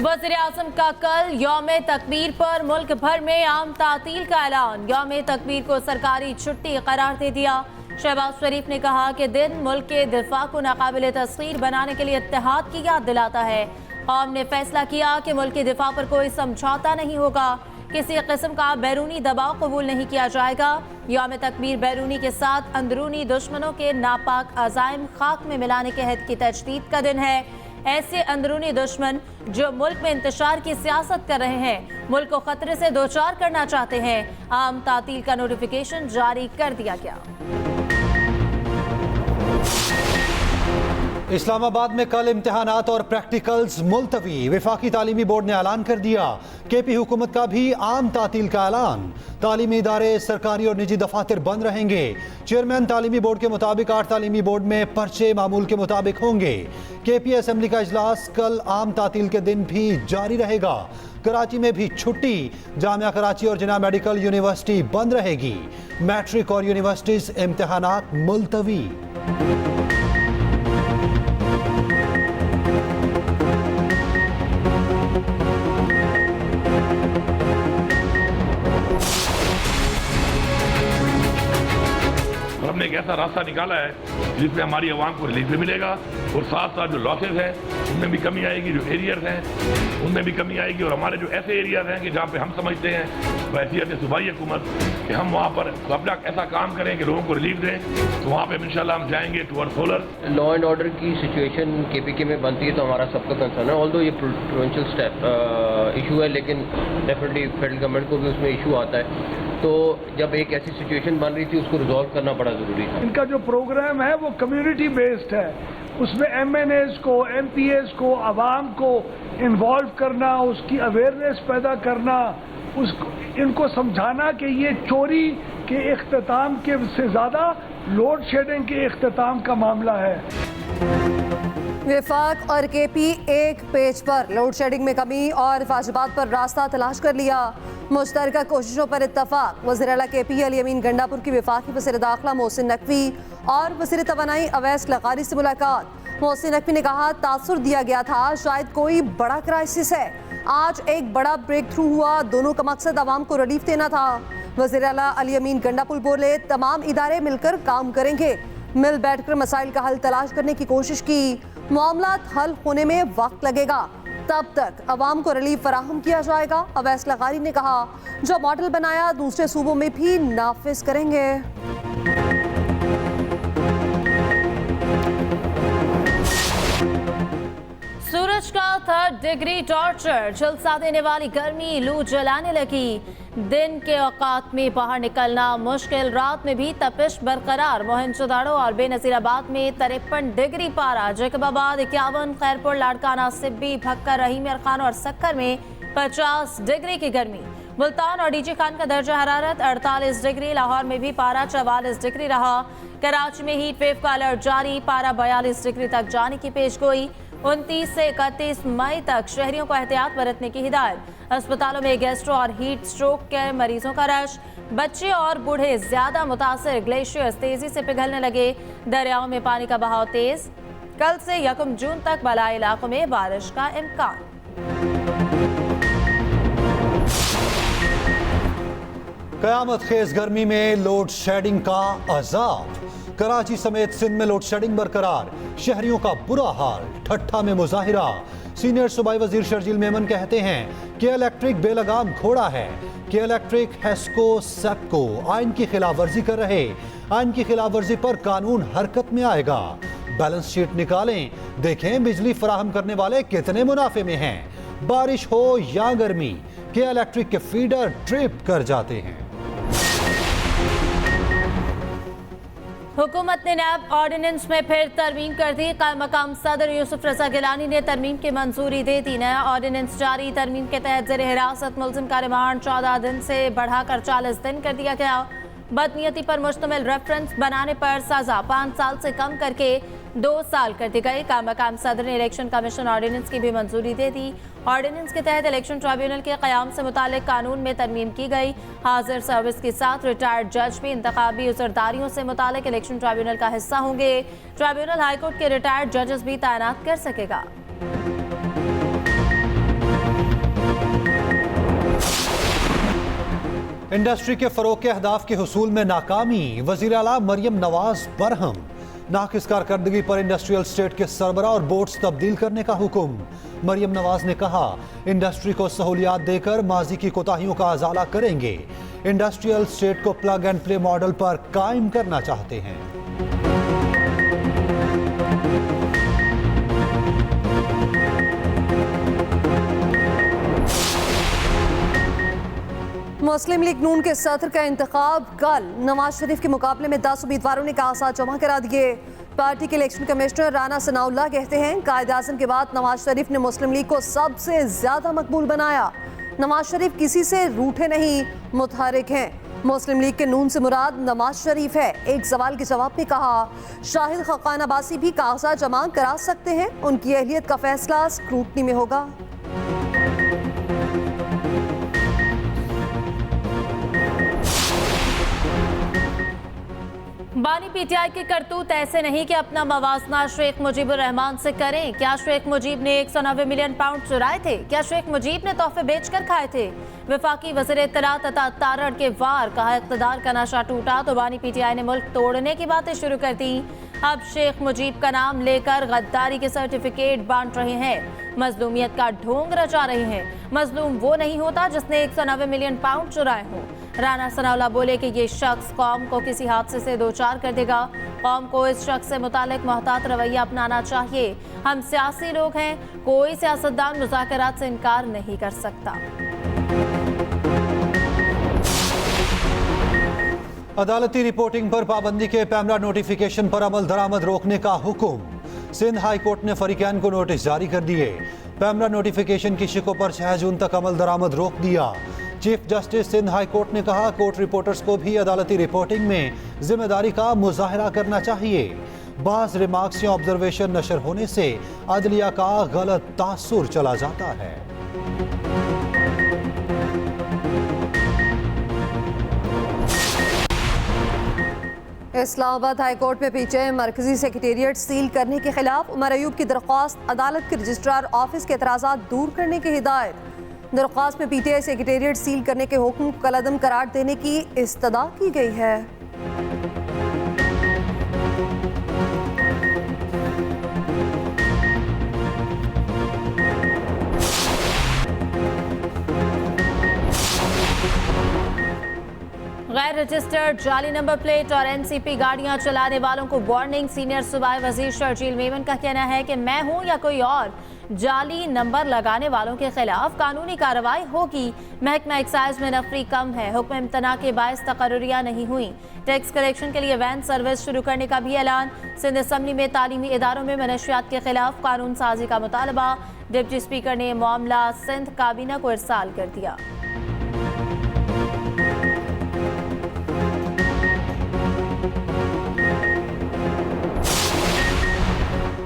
वज़ीर-ए-आज़म का कल यौम तकबीर पर मुल्क भर में आम तातील का ऐलान। यौम तकबीर को सरकारी छुट्टी करार दे दिया। शहबाज शरीफ ने कहा कि दिन मुल्क के दिफा को नाकाबिल तस्खीर बनाने के लिए इत्तेहाद की याद दिलाता है। कौम ने फैसला किया कि मुल्क के दिफा पर कोई समझौता नहीं होगा, किसी किस्म का बैरूनी दबाव कबूल नहीं किया जाएगा। यौम तकबीर बैरूनी के साथ अंदरूनी दुश्मनों के नापाक अज़ाइम खाक में मिलाने के अहद की तजदीद का दिन है। ऐसे अंदरूनी दुश्मन जो मुल्क में इंतशार की सियासत कर रहे हैं, मुल्क को खतरे से दो चार करना चाहते हैं। आम तातील का नोटिफिकेशन जारी कर दिया गया। इस्लामाबाद में कल इम्तिहानात और प्रैक्टिकल्स मुलतवी। वफाकी तालीमी बोर्ड ने ऐलान कर दिया। केपी हुकूमत का भी आम तातील का ऐलान। तालीमी इदारे सरकारी और निजी दफातर बंद रहेंगे। चेयरमैन तालीमी बोर्ड के मुताबिक 8 तालीमी बोर्ड में पर्चे मामूल के मुताबिक होंगे। केपी असम्बली का इजलास कल आम तातील के दिन भी जारी रहेगा। कराची में भी छुट्टी। जामिया कराची और जिना मेडिकल यूनिवर्सिटी बंद रहेगी। मैट्रिक और यूनिवर्सिटीज इम्तिहानात मुलतवी। हमने एक ऐसा रास्ता निकाला है जिसमें हमारी आवाम को रिलीफ भी मिलेगा और साथ साथ जो लॉसेज हैं उनमें भी कमी आएगी, जो एरियाज हैं उनमें भी कमी आएगी। और हमारे जो ऐसे एरियाज हैं कि जहाँ पे हम समझते हैं बहैसियत सूबाई हुकूमत कि हम वहाँ पर अपना ऐसा काम करें कि लोगों को रिलीफ दें, तो वहाँ पर इंशाल्लाह हम जाएंगे toward solar. Law and order की सिचुएशन KPK में बनती है तो हमारा सबका कंसर्न है। ऑल्दो ये प्रोविंशियल स्टेप इशू है, लेकिन डेफिनेटली फेडरल गवर्नमेंट को भी उसमें इशू आता है। तो जब एक ऐसी सिचुएशन बन रही थी उसको रिजॉल्व करना बड़ा ज़रूरी था। इनका जो प्रोग्राम है वो कम्युनिटी बेस्ड है, उसमें MNAs को, MPAs को, आवाम को इन्वॉल्व करना, उसकी अवेयरनेस पैदा करना, उसको इनको समझाना कि ये चोरी के इख्तिताम के से ज़्यादा लोड शेडिंग के इख्तिताम का मामला है। वफाक और KP एक पेज पर लोड शेडिंग में कमी और वाजिबात पर रास्ता तलाश कर लिया। मुश्तरका कोशिशों पर इत्तफाक। वज़ीर आला KP अली अमीन गंडापुर की वफाकी वज़ीर दाखिला मोहसिन नकवी और वज़ीर तवानाई अवैस लग़ारी से मुलाकात। मोहसिन नकवी ने कहा तासुर दिया गया था शायद कोई बड़ा क्राइसिस है, आज एक बड़ा ब्रेक थ्रू हुआ, दोनों का मकसद आवाम को रिलीफ देना था। वज़ीर आला अली अमीन गंडापुर बोले तमाम इदारे मिलकर काम करेंगे, मिल बैठकर मसाइल का हल तलाश करने की कोशिश की। मामला हल होने में वक्त लगेगा, तब तक अवाम को रिलीफ फराहम किया जाएगा। अवैस लग़ारी ने कहा जो मॉडल बनाया दूसरे सूबों में भी नाफिज करेंगे। सूरज का 3rd डिग्री टॉर्चर। झुलसा देने वाली गर्मी लू जलाने लगी। दिन के औकात में बाहर निकलना मुश्किल, रात में भी तपिश बरकरार। मोहनजोदाड़ो और बेनज़ीराबाद में 53 डिग्री पारा। जैकबाबाद 51, खैरपुर, लाड़काना, सिब्बी, भक्कर, रहीम खान और सक्कर में 50 डिग्री की गर्मी। मुल्तान और डीजे खान का दर्जा हरारत 48 डिग्री। लाहौर में भी पारा 44 डिग्री रहा। कराची में हीट वेव का अलर्ट जारी, पारा 42 डिग्री तक जाने की पेशगोई। 29 से 31 मई तक शहरियों को एहतियात बरतने की हिदायत। अस्पतालों में गैस्ट्रो और हीट स्ट्रोक के मरीजों का रश। बच्चे और बूढ़े ज्यादा मुतासर। ग्लेशियर्स तेजी से पिघलने लगे। दरियाओं में पानी का बहाव तेज। कल से 1 जून तक बलाई इलाकों में बारिश का इम्कान। कयामत खेज गर्मी में लोड शेडिंग का अजाब। कराची समेत सिंध में लोड शेडिंग बरकरार। शहरियों का बुरा हाल। ठट्ठा में मुजाहिरा। सीनियर सूबाई वजीर शर्जील मेमन कहते हैं कि इलेक्ट्रिक बेलगाम घोड़ा है कि इलेक्ट्रिक हेस्को सेप्को आइन की खिलाफ वर्जी कर रहे। आइन की खिलाफ वर्जी पर कानून हरकत में आएगा। बैलेंस शीट निकालें, देखें बिजली फराहम करने वाले कितने मुनाफे में हैं। बारिश हो या गर्मी के इलेक्ट्रिक के फीडर ट्रिप कर जाते हैं। हुकूमत ने नैब ऑर्डिनेंस में फिर तरमीम कर दी। मकाम सदर यूसुफ रजा गिलानी ने तरमीम की मंजूरी दे दी। नया ऑर्डिनेंस जारी। तरमीम के तहत ज़ेर हिरासत मुलजिम का रिमांड 14 दिन से बढ़ाकर 40 दिन कर दिया गया। बदनीयती पर मुश्तमिल रेफरेंस बनाने पर सजा 5 साल से कम करके 2 साल कर दी गई। मकाम सदर ने इलेक्शन कमीशन ऑर्डिनेंस की भी मंजूरी दे दी। ऑर्डिनेंस के तहत इलेक्शन ट्रिब्यूनल के क़याम से मुतालिक कानून में तरमीम की गई। हाजिर सर्विस के साथ रिटायर्ड जज भी इंतखाबी उज़रदारियों से मुतालिक इलेक्शन ट्रिब्यूनल का हिस्सा होंगे। ट्रिब्यूनल हाईकोर्ट के रिटायर्ड जजेस भी तैनात कर सकेगा। इंडस्ट्री के फरोग के अहदाफ के हुसूल में नाकामी, वजीर आला मरियम नवाज बरहम। नाकिस कारकर्दगी पर इंडस्ट्रियल स्टेट के सरबरा और बोर्ड्स तब्दील करने का हुक्म। मरियम नवाज ने कहा, इंडस्ट्री को सहूलियात देकर माजी की कोताहियों का अजाला करेंगे। इंडस्ट्रियल स्टेट को प्लग एंड प्ले मॉडल पर कायम करना चाहते हैं। मुस्लिम लीग नून के सदर का इंतखाब कल। नवाज शरीफ के मुकाबले में 10 उम्मीदवारों ने कागजात जमा करा दिए। पार्टी के इलेक्शन कमिश्नर राना सनाउल्लाह कहते हैं, कायद आज़म के बाद नवाज शरीफ ने मुस्लिम लीग को सबसे ज्यादा मकबूल बनाया। नवाज शरीफ किसी से रूठे नहीं, मुतहरिक हैं। मुस्लिम लीग के नून से मुराद नवाज शरीफ है। एक सवाल के जवाब में कहा, शाहिद खकान अब्बासी भी कागजात जमा करा सकते हैं, उनकी अहलियत का फैसला स्क्रूटनी में होगा। बानी पीटीआई की करतूत ऐसे नहीं कि अपना मवाजना शेख मुजीबुर रहमान से करें। क्या शेख मुजीब ने 190 मिलियन पाउंड चुराए थे? क्या शेख मुजीब ने तोहफे बेचकर खाए थे? वफाकी वज़ीर इत्तलात अता तारड़ के वार, कहा इक़्तिदार का नशा टूटा तो बानी पीटीआई ने मुल्क तोड़ने की बातें शुरू कर दी। अब शेख मुजीब का नाम लेकर गद्दारी के सर्टिफिकेट बांट रहे हैं, मजलूमियत का ढोंग रचा रहे हैं। मजलूम वो नहीं होता जिसने 190 मिलियन पाउंड चुराए हों। राना सनाउल्लाह बोले कि ये शख्स कौम को किसी हादसे से दो चार कर देगा। कौम को इस शख्स से मुतालिक मोहतात रवैया अपनाना चाहिए। हम सियासी लोग हैं, कोई सियासतदान मुज़ाकरात से इनकार नहीं कर सकता। अदालती रिपोर्टिंग पर पाबंदी के पैमरा नोटिफिकेशन पर अमल दरामद रोकने का हुक्म। सिंध हाई कोर्ट ने फरीकैन को नोटिस जारी कर दिए। पैमरा नोटिफिकेशन की शिकों पर 6 जून तक अमल दरामद रोक दिया। Chief justice Sindh high court ने कहा, कोर्ट रिपोर्टर्स को भी अदालती रिपोर्टिंग में जिम्मेदारी का मुजाहरा करना चाहिए। बाज़ रिमार्क्स या ऑब्जर्वेशन नशर होने से अदलिया का गलत तासुर चला जाता है। इस्लामाबाद हाई कोर्ट में पीछे मरकजी सेक्रेटेरिएट सील करने के खिलाफ उमर अयूब की दरख्वास्त, अदालत के रजिस्ट्रार ऑफिस के एतराज़ात दूर करने की हिदायत। दरख्वास्त में पीटीआई सेक्रेटेरिएट सील करने के हुक्म को कलअदम करार देने की इस्तदा की गई है। गैर रजिस्टर्ड जाली नंबर प्लेट और एनसीपी गाड़ियां चलाने वालों को वार्निंग। सीनियर सूबाई वजीर शर्जील मेमन का कहना है कि मैं हूं या कोई और जाली नंबर लगाने वालों के खिलाफ कानूनी कार्रवाई होगी। महकमा एक्साइज में नफरी कम है, हुक्म इम्तना के बायस तकर्रियां नहीं हुई। टैक्स कलेक्शन के लिए वैन सर्विस शुरू करने का भी ऐलान। सिंध असम्बली में तालीमी इदारों में मनशियात के खिलाफ कानून साजी का मुतालबा। डिप्टी स्पीकर ने मामला सिंध काबीना को इरसाल कर दिया।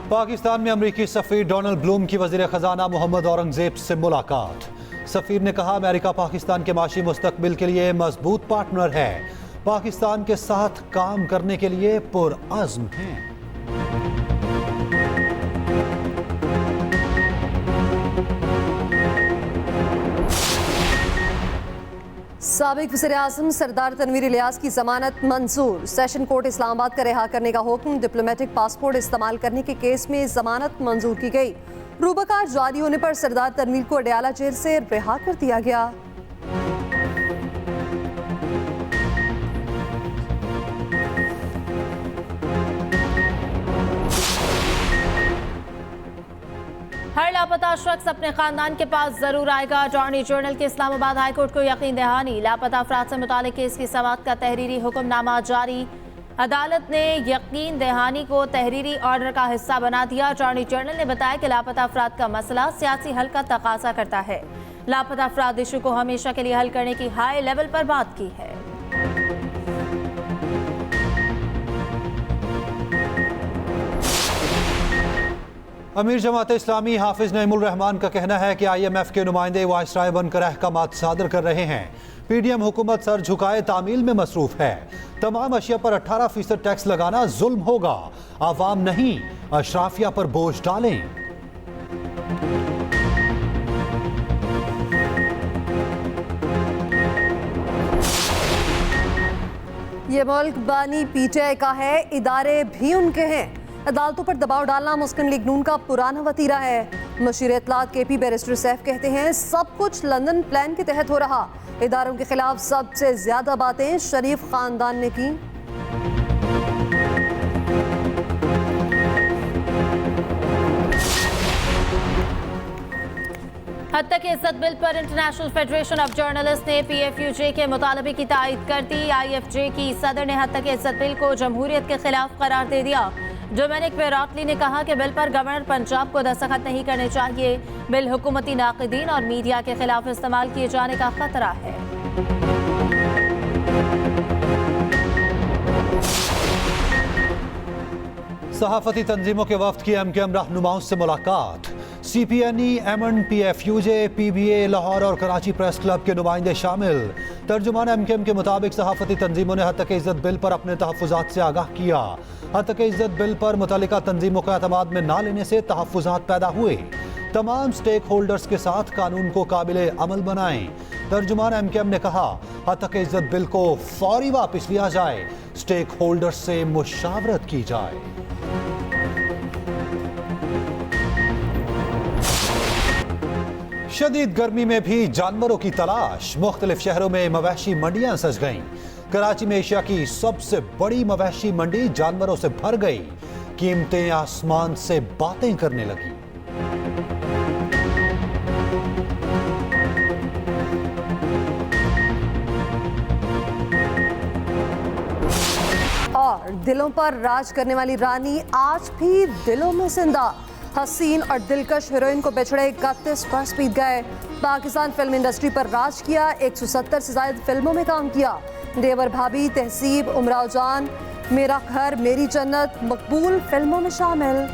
पाकिस्तान में अमरीकी सफीर डोनाल्ड ब्लूम की वजीर खजाना मोहम्मद औरंगजेब से मुलाकात। सफीर ने कहा, अमेरिका पाकिस्तान के माशी मुस्तकबिल के लिए मजबूत पार्टनर है, पाकिस्तान के साथ काम करने के लिए पुरअज़्म है। साबिक वज़ीर-ए-आज़म सरदार तनवीर इलियास की जमानत मंजूर। सेशन कोर्ट इस्लामाबाद का रिहा करने का हुक्म। डिप्लोमेटिक पासपोर्ट इस्तेमाल करने के केस में जमानत मंजूर की गई। रूबाकार जारी होने पर सरदार तनवीर को अडयाला जेल से रिहा कर दिया गया। हर लापता शख्स अपने खानदान के पास जरूर आएगा। अटॉर्नी जनरल के इस्लामाबाद हाई कोर्ट को यकीन दहानी। लापता अफराद से मुतालिक केस की समाअत का तहरीरी हुक्मनामा जारी। अदालत ने यकीन दहानी को तहरीरी ऑर्डर का हिस्सा बना दिया। अटॉर्नी जनरल ने बताया कि लापता अफराद का मसला सियासी हल का तकाजा करता है। लापता अफराद इशू को हमेशा के लिए हल करने की हाई लेवल पर बात की है। अमीर जमात इस्लामी हाफिज नईमुल रहमान का कहना है कि IMF के नुमाइंदे वाइसराय बनकर अहकामात सादर कर रहे हैं। PDM हुकूमत सर झुकाए तामील में मसरूफ है। तमाम अशिया पर 18% टैक्स लगाना जुल्म होगा। आवाम नहीं, अशराफिया पर बोझ डालें। ये मुल्क बानी पीटीआई का है, इदारे भी उनके हैं। अदालतों पर दबाव डालना मुस्लिम लीग नून का पुराना वतीरा है। मशीर इत्तलात केपी बैरिस्टर सैफ कहते हैं सब कुछ लंदन प्लान के तहत हो रहा। इदारों के खिलाफ सबसे ज्यादा बातें शरीफ खानदान ने की। हद तक इज्जत बिल पर इंटरनेशनल फेडरेशन ऑफ जर्नलिस्ट ने पीएफयूजे के मुतालबे की तायद कर दी। आईएफजे की सदर ने हद तक इज्जत बिल को जमहूरियत के खिलाफ करार दे दिया। डोमिनिक वेराटली ने कहा कि बिल पर गवर्नर पंजाब को दस्तखत नहीं करने चाहिए। बिल हुकूमती नाक़िदीन और मीडिया के खिलाफ इस्तेमाल किए जाने का खतरा है। सहाफती तंजीमों के वफ्द की एमकेएम रहनुमाओं से मुलाकात। सीपीएनई, एमएन, पीएफयूजे, पीबीए, लाहौर और कराची प्रेस क्लब के नुमाइंदे शामिल। तर्जुमान एमकेएम के मुताबिक सहाफती तंजीमों ने हद तक इज्जत बिल पर अपने तहफ़्फ़ुज़ात से आगाह किया। हद तक इज्जत बिल पर मुतल्लिका तंजीमों को एतमाद में ना लेने से तहफ़्फ़ुज़ात पैदा हुए। तमाम स्टेक होल्डर्स के साथ कानून को काबिले अमल बनाएं। तर्जुमान एमकेएम ने कहा हद तक इज्जत बिल को फौरी वापस लिया जाए, स्टेक होल्डर्स से मुशावरत की जाए। शदीद गर्मी में भी जानवरों की तलाश। मुख्तलिफ शहरों में मवेशी मंडियां सज गईं। कराची में एशिया की सबसे बड़ी मवेशी मंडी जानवरों से भर गई। कीमतें आसमान से बातें करने लगी। और दिलों पर राज करने वाली रानी आज भी दिलों में जिंदा। हसीन और दिलकश हीरोइन को बिछड़े 31 वर्ष बीत गए। पाकिस्तान फिल्म इंडस्ट्री पर राज किया, 170 से ज्यादा फिल्मों में काम किया। देवर भाभी, तहसीब, उमराव जान, मेरा घर मेरी जन्नत मकबूल फिल्मों में शामिल।